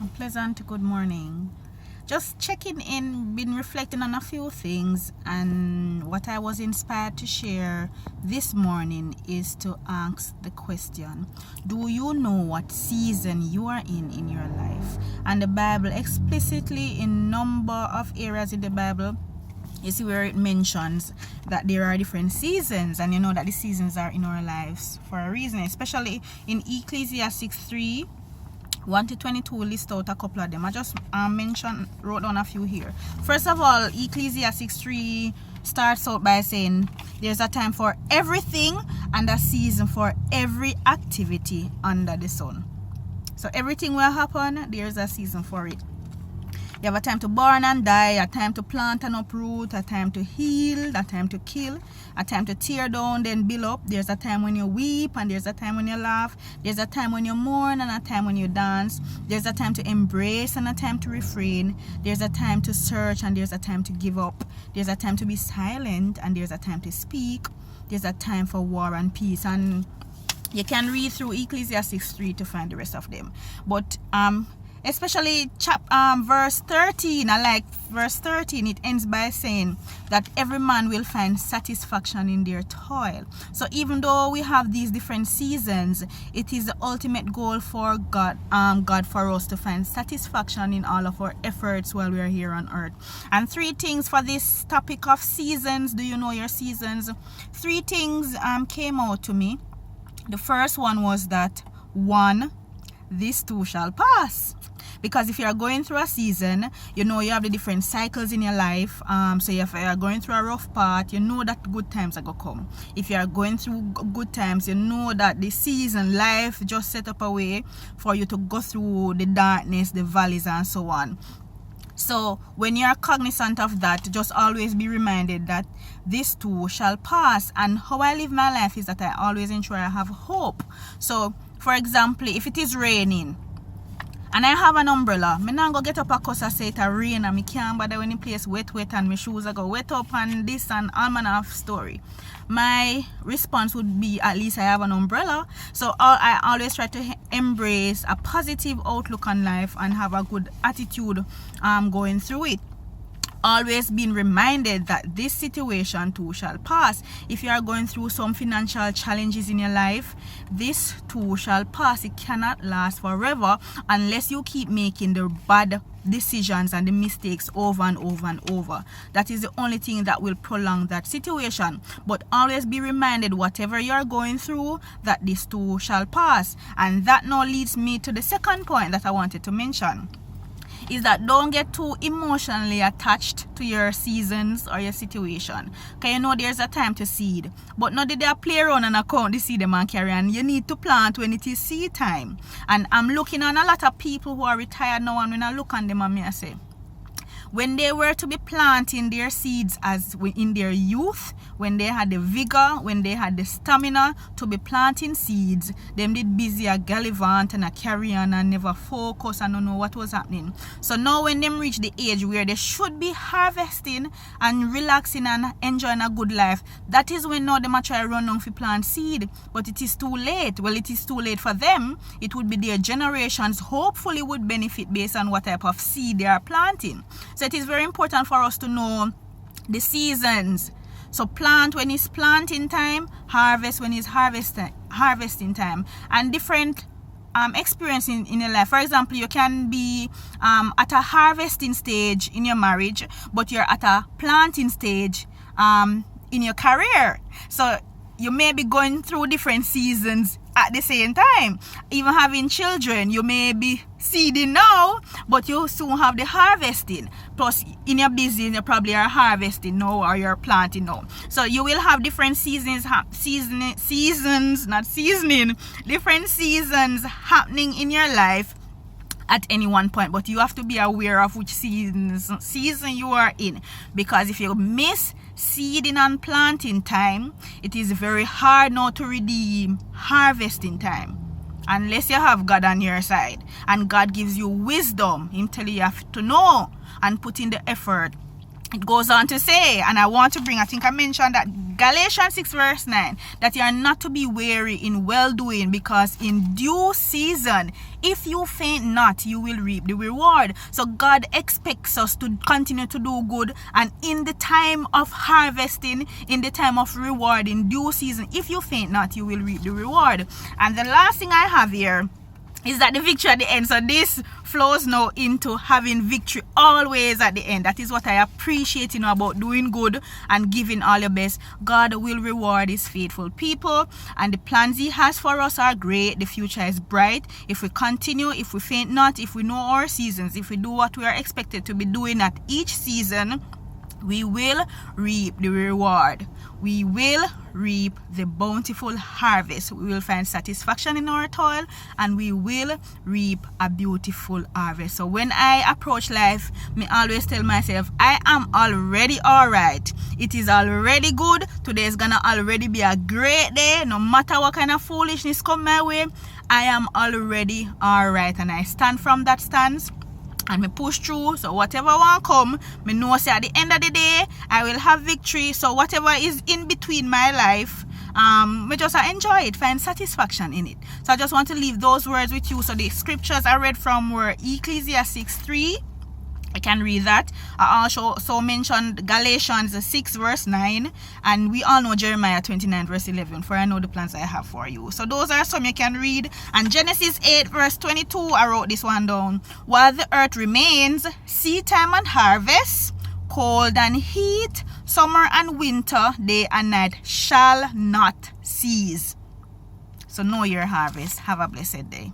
A pleasant good morning. Just checking in, been reflecting on a few things, and what I was inspired to share this morning is to ask the question: do you know what season you are in your life? And the Bible explicitly, in number of areas in the Bible, you see where it mentions that there are different seasons, and you know that the seasons are in our lives for a reason, especially in Ecclesiastes 3 1 to 22 list out a couple of them. I just wrote down a few here. First of all, Ecclesiastes 3 starts out by saying there's a time for everything and a season for every activity under the sun. So everything will happen, there's a season for it. You have a time to born and die, a time to plant and uproot, a time to heal, a time to kill, a time to tear down, then build up. There's a time when you weep and there's a time when you laugh. There's a time when you mourn and a time when you dance. There's a time to embrace and a time to refrain. There's a time to search and there's a time to give up. There's a time to be silent and there's a time to speak. There's a time for war and peace. And you can read through Ecclesiastes 3 to find the rest of them. But especially verse 13, I like verse 13. It ends by saying that every man will find satisfaction in their toil. So even though we have these different seasons, it is the ultimate goal for God for us to find satisfaction in all of our efforts while we are here on earth. And 3 things for this topic of seasons. Do you know your seasons? 3 things came out to me. The first one was that 1, this too shall pass. Because if you are going through a season, you know you have the different cycles in your life. So if you are going through a rough part, you know that good times are going to come. If you are going through good times, you know that the season, life just set up a way for you to go through the darkness, the valleys and so on. So when you are cognizant of that, just always be reminded that this too shall pass. And how I live my life is that I always ensure I have hope. So for example, if it is raining, and I have an umbrella, I not go get up a cause I say it a rain and I can't bother when the place wet and my shoes are go wet up and this and all manner of story. My response would be, at least I have an umbrella. So I always try to embrace a positive outlook on life and have a good attitude going through it. Always being reminded that this situation too shall pass. If you are going through some financial challenges in your life, this too shall pass. It cannot last forever unless you keep making the bad decisions and the mistakes over and over and over. That is the only thing that will prolong that situation. But always be reminded, whatever you are going through, that this too shall pass. And that now leads me to the second point that I wanted to mention, is that don't get too emotionally attached to your seasons or your situation. Because you know there's a time to seed, but not that they play around and account the seed them and carry on. You need to plant when it is seed time. And I'm looking on a lot of people who are retired now, and when I look on them and I say, when they were to be planting their seeds as in their youth, when they had the vigor, when they had the stamina to be planting seeds, them did busy a gallivant and a carry on and never focus and don't know what was happening. So now when them reach the age where they should be harvesting and relaxing and enjoying a good life, that is when now they might try run on for plant seed, but it is too late. Well, it is too late for them. It would be their generations hopefully would benefit based on what type of seed they are planting. So it is very important for us to know the seasons. So plant when it's planting time, harvest when it's harvesting time, and different experience in your life. For example, you can be at a harvesting stage in your marriage, but you're at a planting stage in your career. So you may be going through different seasons at the same time. Even having children, you may be seeding now, but you soon have the harvesting. Plus, in your business, you probably are harvesting now or you're planting now. So you will have different seasons, different seasons happening in your life at any one point. But you have to be aware of which season you are in, because if you miss seeding and planting time, it is very hard now to redeem harvesting time, unless you have God on your side and God gives you wisdom. Him tell you have to know and put in the effort it goes on to say, and I want to bring, I think I mentioned that Galatians 6 verse 9, that you are not to be weary in well-doing, because in due season, if you faint not, you will reap the reward. So God expects us to continue to do good, and in the time of harvesting, in the time of reward, in due season, if you faint not, you will reap the reward. And the last thing I have here is that the victory at the end. So this flows now into having victory always at the end. That is what I appreciate, about doing good and giving all your best. God will reward his faithful people, and the plans he has for us are great. The future is bright. If we continue, if we faint not, if we know our seasons, if we do what we are expected to be doing at each season, we will reap the reward. We will reap the bountiful harvest. We will find satisfaction in our toil, and we will reap a beautiful harvest. So when I approach life, me always tell myself, I am already alright. It is already good. Today is gonna already be a great day. No matter what kind of foolishness come my way, I am already alright. And I stand from that stance, and me push through. So whatever want come, me know say at the end of the day I will have victory. So whatever is in between my life, me just enjoy it, find satisfaction in it. So I just want to leave those words with you. So the scriptures I read from were Ecclesiastes 3. I can read that. I also mentioned Galatians 6 verse 9, and we all know Jeremiah 29 verse 11, for I know the plans I have for you. So those are some you can read. And Genesis 8 verse 22, I wrote this one down. While the earth remains, seed time and harvest, cold and heat, summer and winter, day and night shall not cease. So know your harvest. Have a blessed day.